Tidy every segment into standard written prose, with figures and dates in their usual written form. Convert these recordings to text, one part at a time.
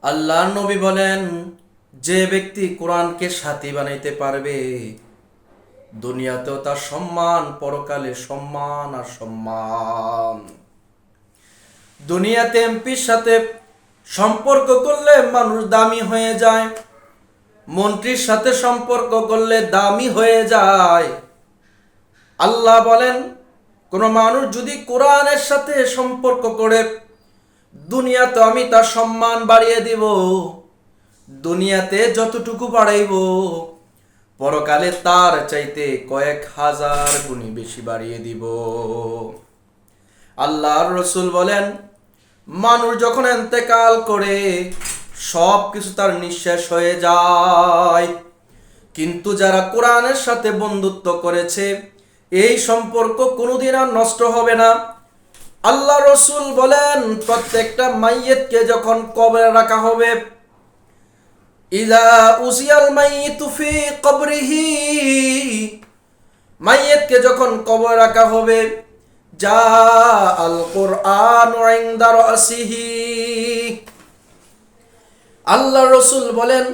আল্লাহর নবী বলেন, যে ব্যক্তি কোরআনকে সাথী বানাইতে পারবে, দুনিয়াতেও তার সম্মান, পরকালে সম্মান আর সম্মান। দুনিয়াতে এমপির সাথে সম্পর্ক করলে মানুষ দামি হয়ে যায়, মন্ত্রীর সাথে সম্পর্ক করলে দামি হয়ে যায়। আল্লাহ বলেন, কোন মানুষ যদি কোরআনের সাথে সম্পর্ক করে, দুনিয়াতে আমি তার সম্মান বাড়িয়ে দিব। দুনিয়াতে যতটুকু বাড়াইব, পরকালে তার চাইতে কয়েক হাজার গুণী বেশি বাড়িয়ে দিব। আল্লাহর রসুল বলেন, মানুষ যখন ইন্তেকাল করে সব কিছু তার নিঃশেষ হয়ে যায়, কিন্তু যারা কোরআনের সাথে বন্ধুত্ব করেছে, এই সম্পর্ক কোনোদিন আর নষ্ট হবে না। আল্লাহ রসুল বলেন, প্রত্যেকটা মাইয়েতকে যখন কবরে রাখা হবে, ইযা উসিয়াল মাইয়িতু ফি কবরিহি, মাইয়েতকে যখন কবরে রাখা হবে, যা আল কোরআন ইনদা রাসিহি, আল্লাহ রসুল বলেন,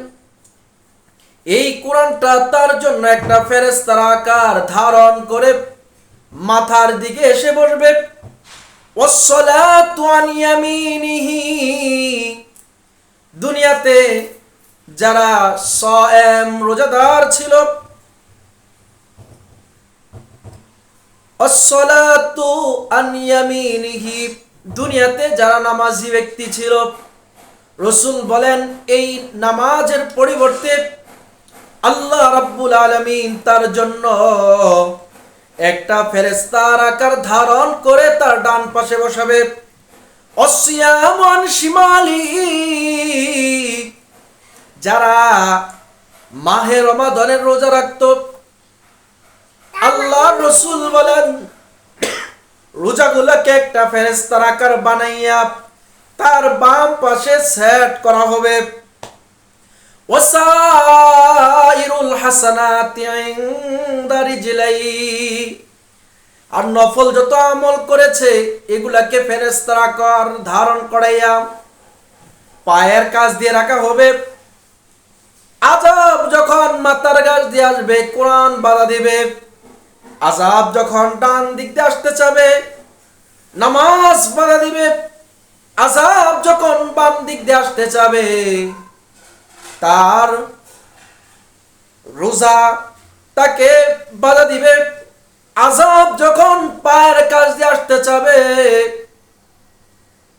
এই কোরআনটা তার জন্য একটা ফেরেশতার আকার ধারণ করে মাথার দিকে এসে বসবে। ওয়াসসালাতু আন ইয়ামিনিহি, দুনিয়াতে যারা সায়েম রোজাদার ছিল, আসসালাতু আন ইয়ামিনিহি, দুনিয়াতে যারা নামাজি ব্যক্তি ছিল, রসুল বলেন এই নামাজের পরিবর্তে আল্লাহ রাব্বুল আলামিন তার জন্য একটা ফেরেশতার আকার ধারণ করে তার ডান পাশে বসাবে। অসিয়ামু আন শিমালিহি, যারা মাহে রমাদানের রোজা রাখত, আল্লাহ রসুল বলেন রোজাগুলোকে একটা ফেরেশতার আকার বানাইয়া তার বাম পাশে সেট করা হবে। ওয়াসাইরুল হাসানাতি ইনদা রিজলাই, আর নফল যত আমল করেছে এগুলাকে ফেরেশতার আকার ধারণ করাইয়া পায়ের কাছ দিয়ে রাখা হবে। আযাব যখন মাথার কাছ দিয়ে আসবে, কোরআন বাধা দিবে। আযাব যখন ডান দিক দিয়ে আসতে চাবে, নামাজ বাধা দিবে। আযাব যখন বাম দিক দিয়ে আসতে চাবে, তার রোজা তাকে বাধা দিবে। আযাব যখন পায়ের কাছ দিয়ে আসতে চাবে,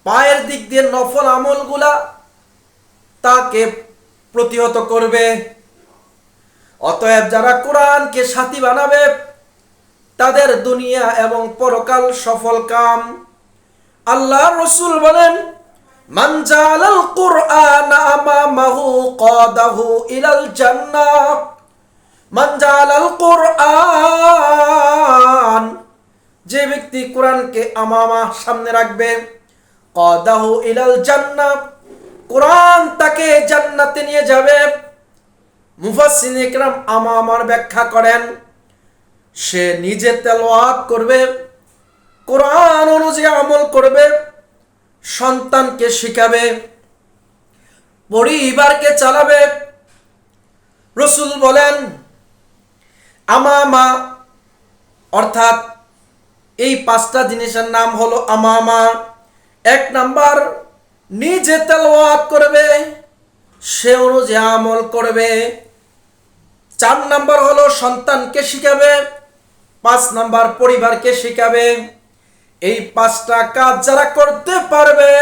পায়ের দিক দিয়ে নফল আমলগুলা তাকে প্রতিহত করবে। অতএব যারা কোরআনকে সাথী বানাবে, তাদের দুনিয়া এবং পরকাল সফল কাম। আল্লাহ রসুল বলেন, মান জাআলাল কুরআন আমামাহু কাদাহু ইলাল জান্নাহ, মান জাআলাল কুরআন, যে ব্যক্তি কোরআনকে আমামা সামনে রাখবে, কাদাহু ইলাল জান্নাহ, কোরআন তাকে জান্নাতে নিয়ে যাবে। মুফাসসিরিন ইকরাম আমামার ব্যাখ্যা করেন, সে নিজে তেলাওয়াত করবে, কোরআন অনুযায়ী আমল করবে, সন্তানকে শিখাবে, পরিবারকে চালাবে। রসুল বলেন, আমামা অর্থাৎ এই পাঁচটা জিনিসের নাম হলো আমামা। এক নাম্বার, নিজে তেলাওয়াত করবে, সে অনুযায়ী আমল করবে। 4 নাম্বার হলো সন্তানকে শিখাবে। 5 নাম্বার পরিবারকে শিখাবে। এই 5টা কাজ যারা করতে পারবে,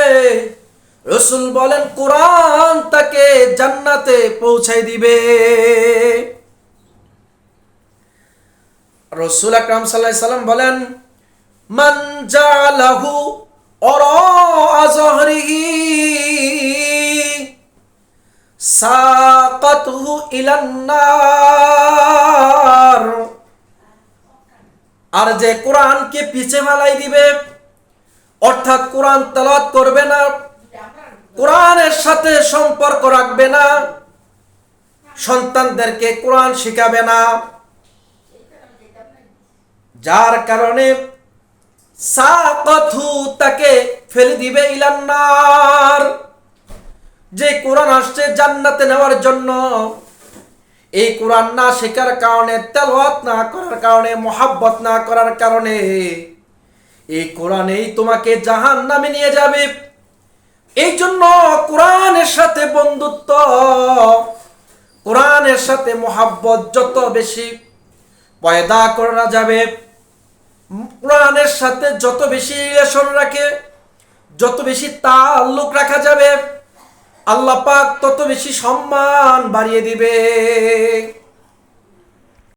রসুল বলেন কোরআন তাকে জান্নাতে পৌঁছাই দিবে। রসুল আকরাম সাল্লাল্লাহু আলাইহি সাল্লাম বলেন, মান জাআলাহু ওয়ারাআ যহরিহি সাকাতুহু ইলান নার, আর যে কোরআনকে পিছে ফেলাই দিবে, অর্থাৎ কোরআন তেলাওয়াত করবে না, কোরআনের সাথে সম্পর্ক রাখবে না, সন্তানদেরকে কোরআন শিখাবে না, যার কারণে সাকাতহু তাকে ফেলে দিবে ইলান নার, যে কোরআন আসছে জান্নাতে নেওয়ার জন্য, এই কোরআন না শেখার কারণে, তেলাওয়াত না করার কারণে, মোহাব্বত না করার কারণে এই কোরআনেই তোমাকে জাহান্নামে নিয়ে যাবে। এই জন্য কোরআনের সাথে বন্ধুত্ব, কোরআনের সাথে মোহাব্বত যত বেশি পয়দা করা যাবে, কোরআনের সাথে যত বেশি রিলেশন রাখে, যত বেশি তাল্লুক রাখা যাবে, আল্লাহ পাক তত বেশি সম্মান বাড়িয়ে দিবে।